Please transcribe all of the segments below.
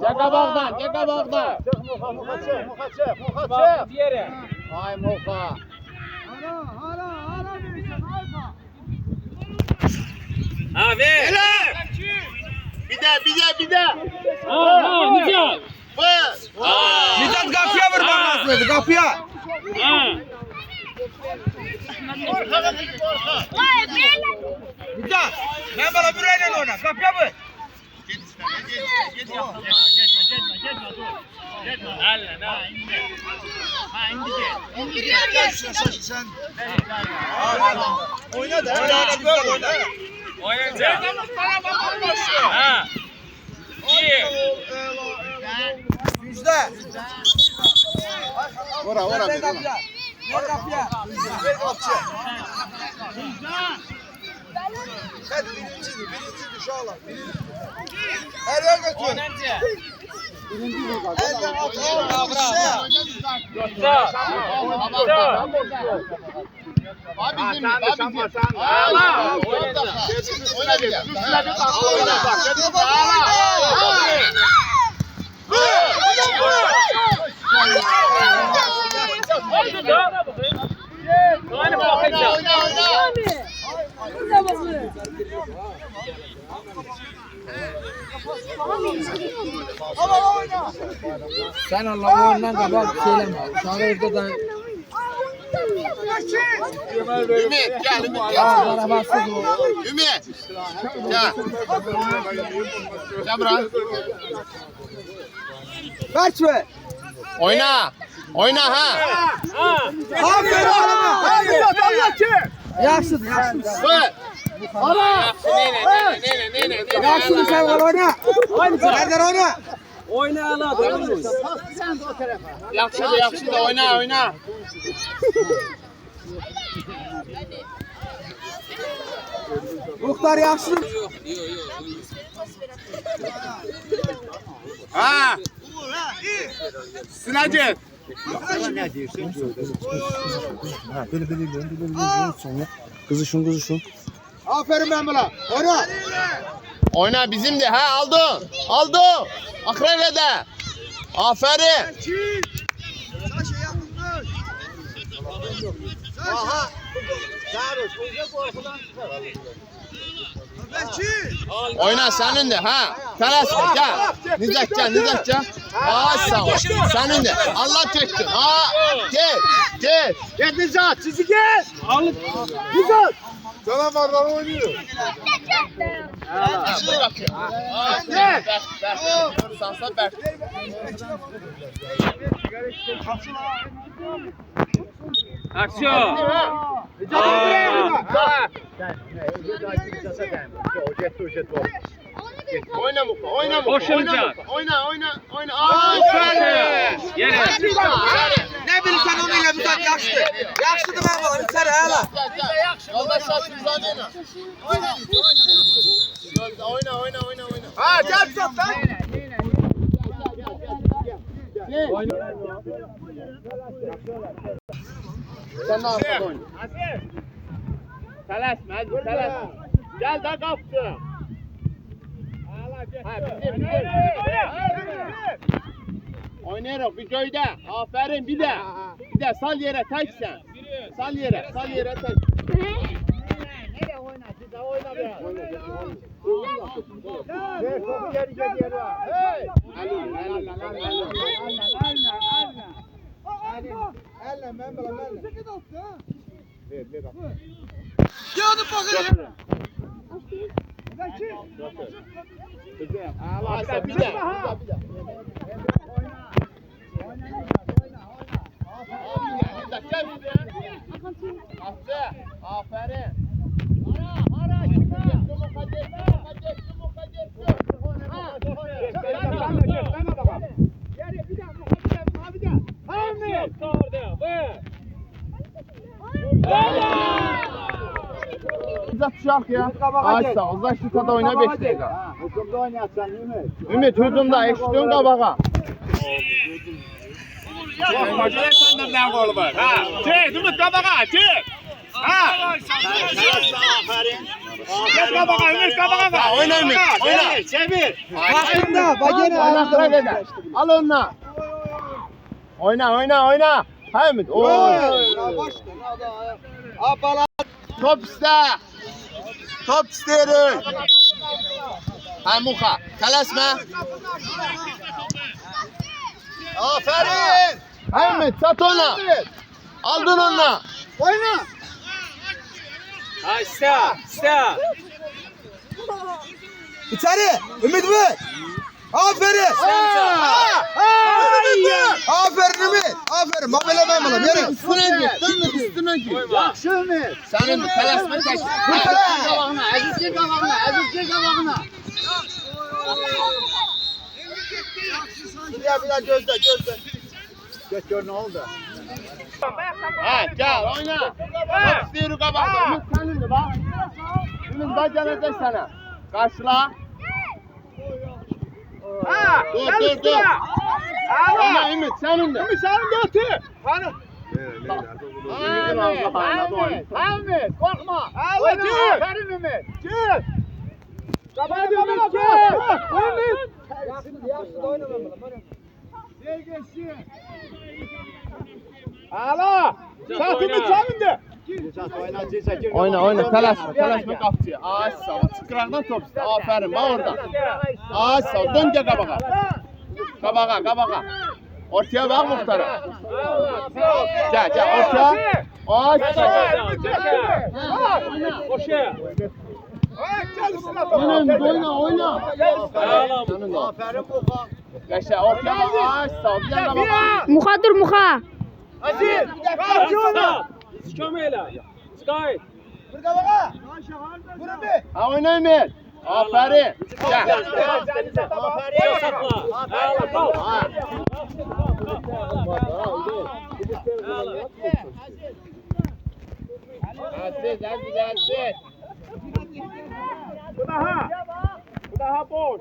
Cekabağdan, cekabağdan. Muha çık. Yere. Ay Muha. Abi. Bir de. Nicat. Bas. Nicat kapıya vur bana. Kapıya. Nicat. Ben bana buraya oyna. Kapıya vur. Sen. Oyna da. Oyna. Oynayacak. Ha. İyi. Yüzde. Ora. Kapıya. Sen birinciydi uşağlar. Nereye götür? Oynayacak. Elle atıyor. Sen Allah'ın ondan kabak söyleme. Sana evde da Ümit gel. arabası bu. Ümit. Gel. Cemran. Kaç ver. Oyna ha. Aferin bana. Yaşlı. Ver. Yaşlı sen oyna. Nereden oyna? Yaxşı da oyna. Muhtar yaşlı. Ha. Sınacı. Kızışın. Aferin ben buna. Oyna. Oyna bizim de ha aldı. Akrevede. Aferin. Aha. Oyna senin de ha. Telaşma gel. Nizakça. Aa sağ ol. Senin de. Allah çeksin. Aa gel. Gel Nizat sizi gel. Nizat. Canavarlar oynuyor. Gel. Sansa ver. Aksiyon. Oyna Muka. Boşanacak. Oyna. Aferin. Yere. Ne bilirsen onunla bir tane yaşlı. Yaşlıdır ben bana. Bir tane hala. Yoldaşlar Suzan'ına. Oyna. Ha gel sen. Sen ne yaptın oyna? Telaşma hadi telaşma. Gel de kaptı. Ha bizim. Oynayalım bir köyde. Aferin bir de sal yere tek sen. Sal yere tek. Nereye oyna? Siz de oyna be. Ver topu geri. Hey! Elle ben bana. Ver. Geldi bakayım. Allah bir de. Aferin. Uzatacak ya. Açsa uzatışta oyna 5 dakika. Hücumda oynayacaksın Ümit. Ümit hücumda eşitliğin kabağa. Senden gol var. Ha. Çek, Ümit kabağa, çek. Ha. Geç kabağa, Ümit kabağa. Oyna Ümit. Oyna. Çevir. Baktığında bak gene ayağında. Al onunla. Oyna. Ha Ümit. Oo. Top iste. Top isterim. Ha Muha. Telaşma. Aferin. Ha Ümit sat ona. Aldın onunla. Oyna. Ha iste. İçeri. Ümit mi? Aferin. Aferin Ümit. Aferin. Bak böyle ben bana. Yürü. Üstüne git. Yakşı Ümit. Senin telaşma tek. Azizlik kabağına. Bir daha gözle. Göz gör ne oldu? Ha gel oyna. Top istiyor kabakta. Ümit senin de bak. Ümit bak gelecek sana. Karşıla. Dur. Oyna Ümit senin de. Ümit senin de ötü. Ahmet korkma. Aferin Ümit. Gir. Hadi Ümit gir. Ümit. Alo. Sat Ümit senin de. Oyna. Telaşma kapçı. Ay sağ ol. Çıkıraktan top iste. Aferin bak oradan. Ay sağ ol. Dön gel kabağa. Kabağa. Ortaya bak muhtara. Gel ortaya. Ay sağ ol. Koşuyor. Oyna. Aferin Muha. Yaşa ortaya bak. Ay sağ ol. Gel kabağa. Muha dur Muha. Aziz. Kapçı oyna. Çıkamayla. Çıkay. Ha oyna Ümit. Aferin. Gel. Sakla. Ayağla kal. Aziz. Bu daha boş.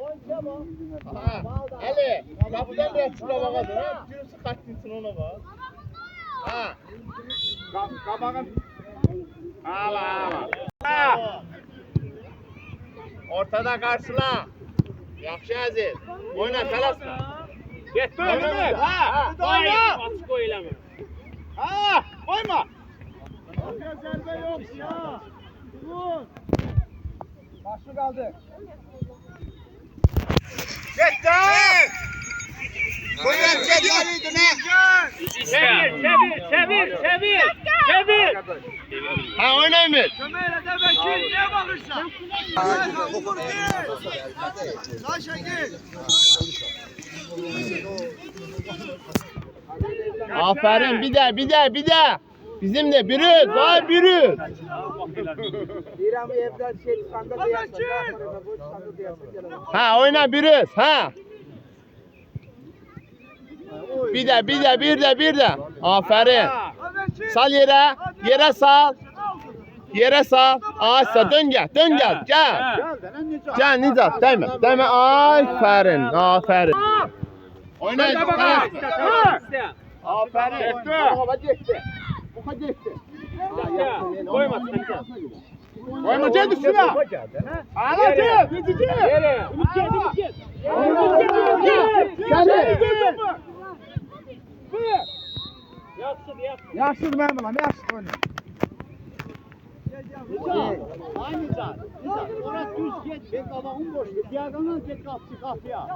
Ali, kapıdan biraz şuraya bakadın ha. Cürüsü kaçtınsın ona bak. Ha. Kabağın. Ala. Ortada karşıla. Yaxşı Aziz. Oyna telaşma. Getdi Ümit. Ha. Oyna. Açık oylama. Ha. Oyma. Başı kaldı. Getdi. Koyun çeviriydi ne? Çevir. Ha oyna Ümit. Aferin bir de. Bizim de biriz. Vay biriz. Ha oyna biriz. Ha. Bir de. Aferin. Sal yere sal. Asa dön gel. Gel Nizat değme. Aferin. Oyna. Aferin. Muha gitti. Koyma gel üstüne. Ala gel. Yaxşıdır mənim balam, yaxşıdır oyna. Aynı zat. Orası düz geç. Ben kabağım boş. Diagonal geç kapıya.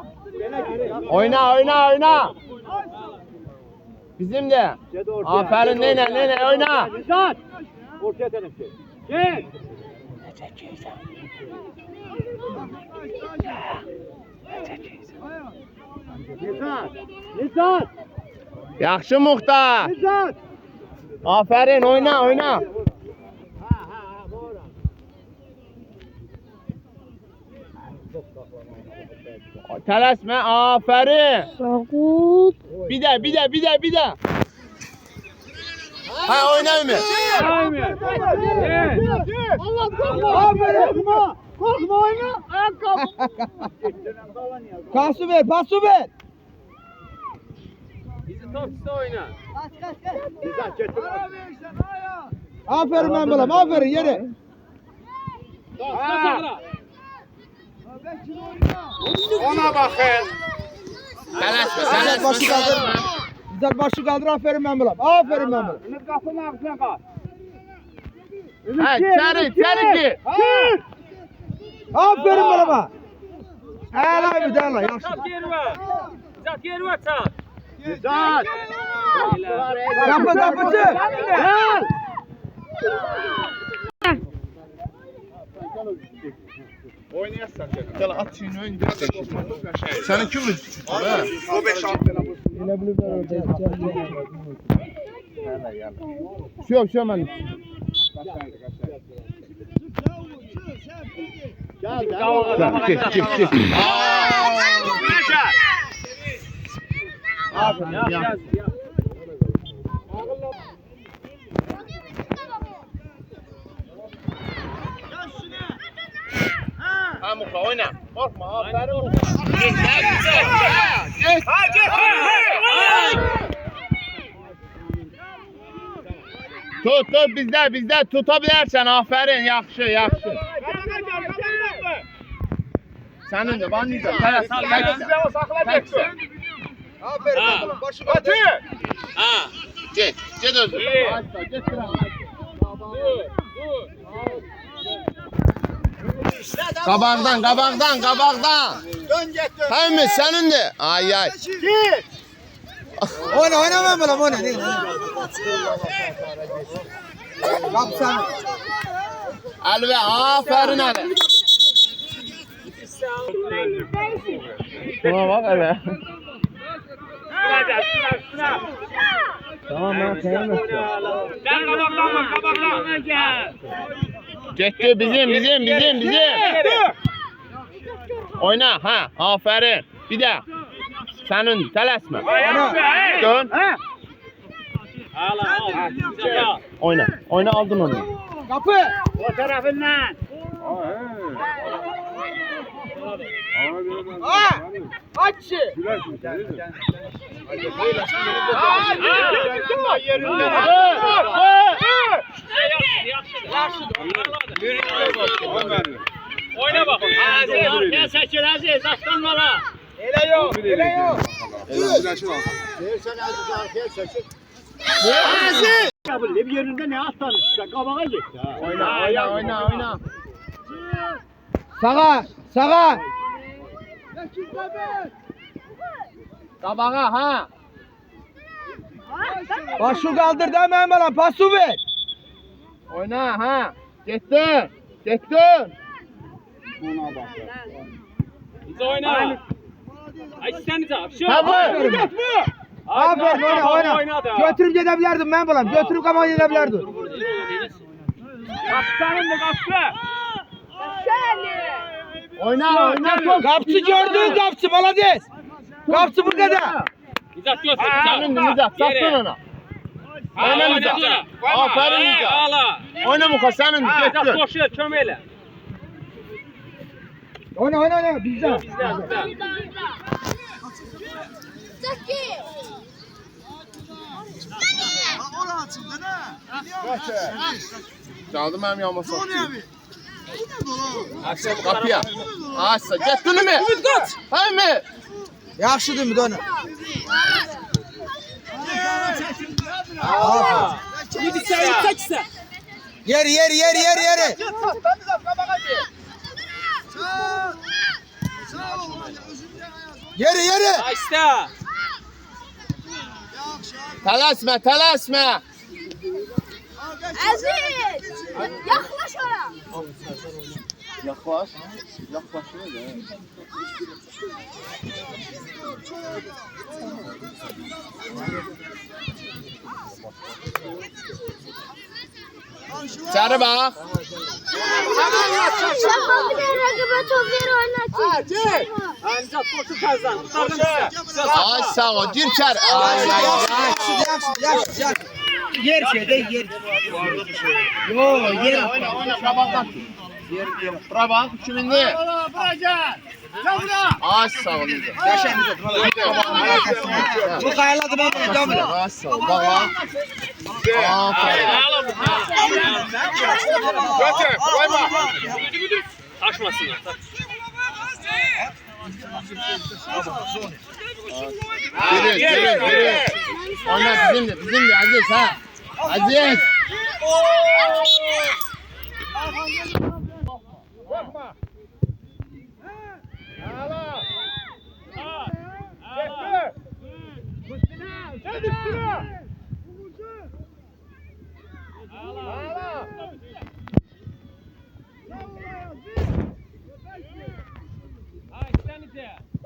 Oyna. Bizim de. Aferin nene oyna. Nizat. Ortaya taraf çek. Gel. Nizat. Yaxşı Muxtar. Nizat. Aferin oyna. Telaşma aferin. Sağut. Bir de. Ha oyna Ümit. Allah korkma. Aferin. Korkma oyna. Ayakkabı. Pasu ver. Bizi top üstü oyna. Nizat getir. Aferin ben bulam. Aferin yere. Ona bakın. Tələsmə, Güzel başı kaldır. tələsmə. Güzel başı kaldır. Aferin ben bulam. Aferin ben bulam. Ümit kapının ağzına kaç. Hə, içəri gir. Aferin bulama. Helal bir daha yaxşı. Zat geri ver. Zat geri ver çat. Güzel. Kapı kapıcı. Oynayarsan gəl at çiyin öndə. Sənin kim üstü? Hə. O 5-6 tane bu. Şöp mən. Gel. Ha Muka oyna. Korkma aferin. Git. Tut bizdə tuta bilərsən aferin yaxşı. Sənin də var necə? Təksən. Aferin ben bulam. Başı kaldır. Ha. Get özün. Get Qabaqdan. Dön get dön. Həmi sənin də. Ay. Git. Oyna ben bulam. Oyna. Kapı sen. Əlvə aferin Əli. Buna bak Əli. Tamam ben senin. Gel kabaklan gel. Getdi bizim. Oyna ha aferin. Bir də. Sənin tələsmə. Dön. Al. Oyna aldın onu. Kapı. O tarafından. Aç. Oyna bak. Arkaya çekil Aziz. Aslan bana. Ele yok. Sen azıcık arkaya çekil. Ya bu bir yerinde ne atlanır? Sen kabağa git. Oyna. Sağa. Qabağa ha. Başı kaldır deme bana. Pası ver. Oyna ha. Getdin. Ona bak. Biz oyna. Ay sen de şu. Ha bu. Aferin oyna. Götürüp gidebilirdim ben bulam. Götürüp kaman gidebilirdim. Kaptanım da kaptı. Oyna. Kapçı gördün kapçı malades. Kapçı burada. İzzet göster. Sənin Nizat satdın ona. Oyna Nizat. Aferin Nizat. Ala. Oyna Muka sənin İzzet getdin. koşuyor çömeyle. Oyna bizden. Çaldı mənim yanıma satdı. Açsa qapıya. Açsa getdin mi? Həmi. Yaxşıdır mı dönü? Yeri. Yeri. Açta. Tələsmə. Aziz! Yaklaş ona! Yaklaş ne de? İçeri bak. Şaka bir de rakibet o bir oynatın. İzzet koşu kazan. Ay sağ ol. Gir içeri. Ay. Yaxşı. Yer şeyde yer. Yo yer. Oyna. Qabaqdan. Bura bak. Kimindi? Ay sağ ol. Bu kayaladı ben bunu. Ay sağ ol. Bak. Aferin. Götür, koyma. Taşmasınlar. Yürü. Oyna bizimle Aziz ha. Aziz. Bakma. Hala. Gel üstüne. Hala.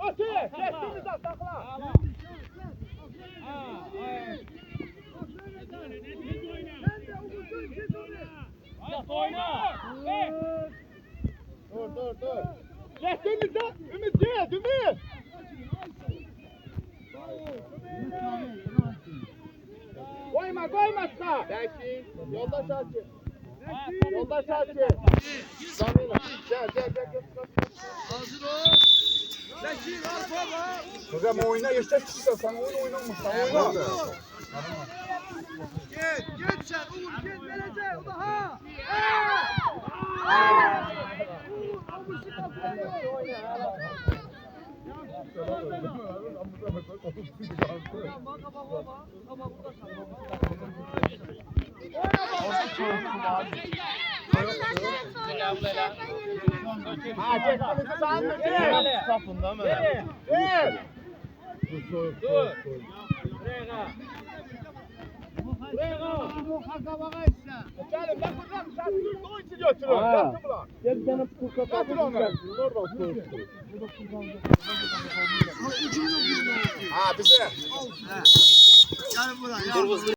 Öte, geçtiğimiz at, takla. Dur. Geçtiğimiz at, Ümit gel, Ümit. Koyma sağ. Peki, yoldaş açı. Zamina, gel. Hazır ol. Zeki al baba. Hocam oyna işte çıksa sen oynanmış. Oyna. Gel sen Uğur gel verecek daha. Ha, geçtiğimizi sandım. Gel. Kapında mı? Gel. Dur. Gelin bak buradan sen dur o için götürün. Gel bir tane kurka götür onu. Ha bize. Gel buraya.